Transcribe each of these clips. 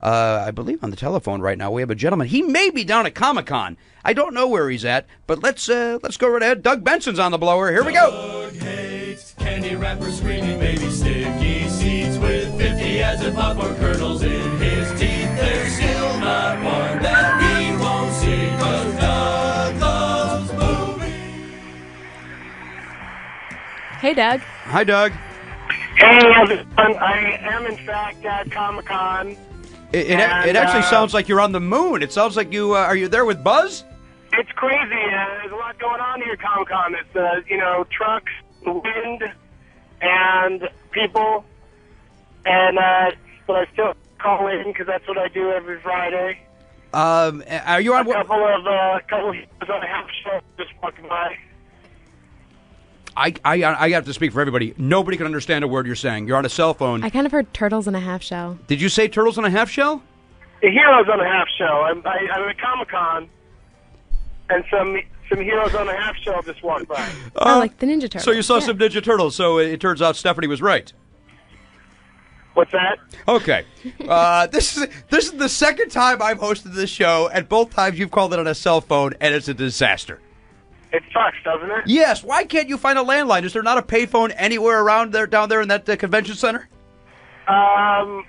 I believe on the telephone right now we have a gentleman. He may be down at Comic-Con. I don't know where he's at, but let's go right ahead. Doug Benson's on the blower. Here we go. Doug hates candy wrappers, screaming baby sticky seeds with 50 acid popcorn kernels in his teeth. There's still not one that he won't see, 'cause Doug loves movies. Hey, Doug. Hi, Doug. Hey, everyone. I am, in fact, at Comic-Con. It actually sounds like you're on the moon. It sounds like you are you there with Buzz? It's crazy. There's a lot going on here at Comic-Con. It's, trucks, wind, and people. And but I still call in because that's what I do every Friday. Are you on a couple of heroes on a half show just walking by. I have to speak for everybody. Nobody can understand a word you're saying. You're on a cell phone. I kind of heard turtles in a half shell. Did you say turtles on a half shell? The heroes on a half shell. I'm at Comic-Con, and some heroes on a half shell just walked by. Like the Ninja Turtles. So you saw some Ninja Turtles. So it turns out Stephanie was right. What's that? Okay. This is the second time I've hosted this show, and both times you've called it on a cell phone, and it's a disaster. It sucks, doesn't it? Yes. Why can't you find a landline? Is there not a payphone anywhere around there, down there in that convention center? I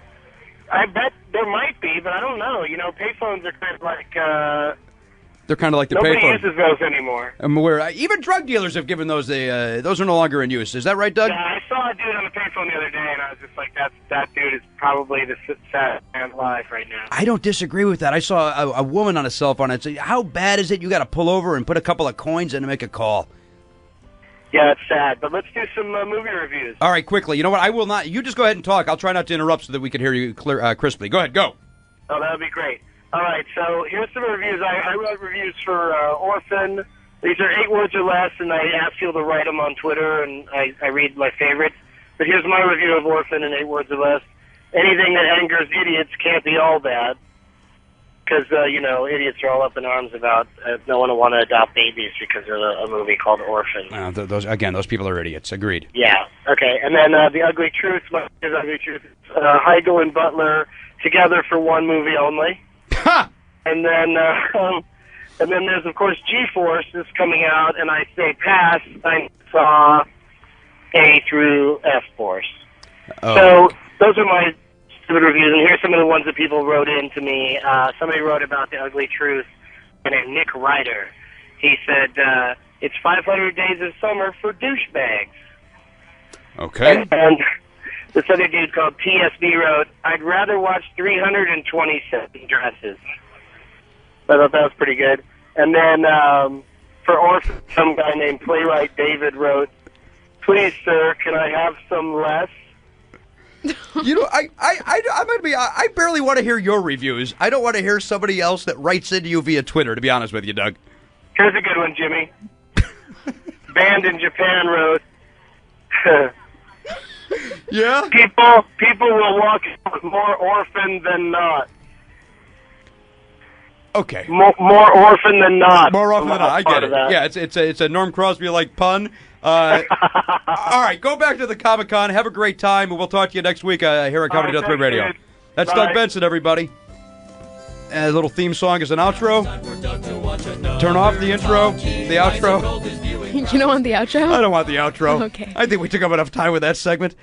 bet there might be, but I don't know. Payphones are kind of like... They're kind of like the nobody payphone. uses those anymore. Even drug dealers have given those. Those are no longer in use. Is that right, Doug? Yeah, I saw a dude on the payphone the other day, and I was just like, that dude is probably the saddest man alive right now. I don't disagree with that. I saw a woman on a cell phone. I'd say, how bad is it? You got to pull over and put a couple of coins in to make a call. Yeah, it's sad. But let's do some movie reviews. All right, quickly. You know what? I will not. You just go ahead and talk. I'll try not to interrupt so that we can hear you crisply. Go ahead. Go. Oh, that would be great. All right, so here's some reviews. I wrote reviews for Orphan. These are 8 words or less, and I ask people to write them on Twitter, and I read my favorites. But here's my review of Orphan in 8 words or less. Anything that angers idiots can't be all bad. Because, idiots are all up in arms about no one will want to adopt babies because of a movie called Orphan. Those people are idiots. Agreed. Yeah, okay. And then The Ugly Truth. The Ugly Truth. Heigl and Butler together for one movie only. Ha! And then there's, of course, G-Force is coming out, and I say pass. I saw A through F-Force. Oh. So those are my stupid reviews, and here's some of the ones that people wrote in to me. Somebody wrote about The Ugly Truth, and Nick Ryder. He said, it's 500 Days of Summer for douchebags. Okay. And this other dude called TSB wrote, I'd rather watch 327 dresses. I thought that was pretty good. And then for Orphan, some guy named Playwright David wrote, please, sir, can I have some less? I barely want to hear your reviews. I don't want to hear somebody else that writes into you via Twitter, to be honest with you, Doug. Here's a good one, Jimmy. Band in Japan wrote, yeah? People will walk out more orphan than not. Okay. More orphan than not. More often than not. I get it. Yeah, it's a Norm Crosby-like pun. All right, go back to the Comic-Con. Have a great time, and we'll talk to you next week here on Comedy Death Ray Radio. That's Doug Benson, everybody. And a little theme song as an outro. Turn off the intro, the outro. You don't want the outro? I don't want the outro. Okay. I think we took up enough time with that segment.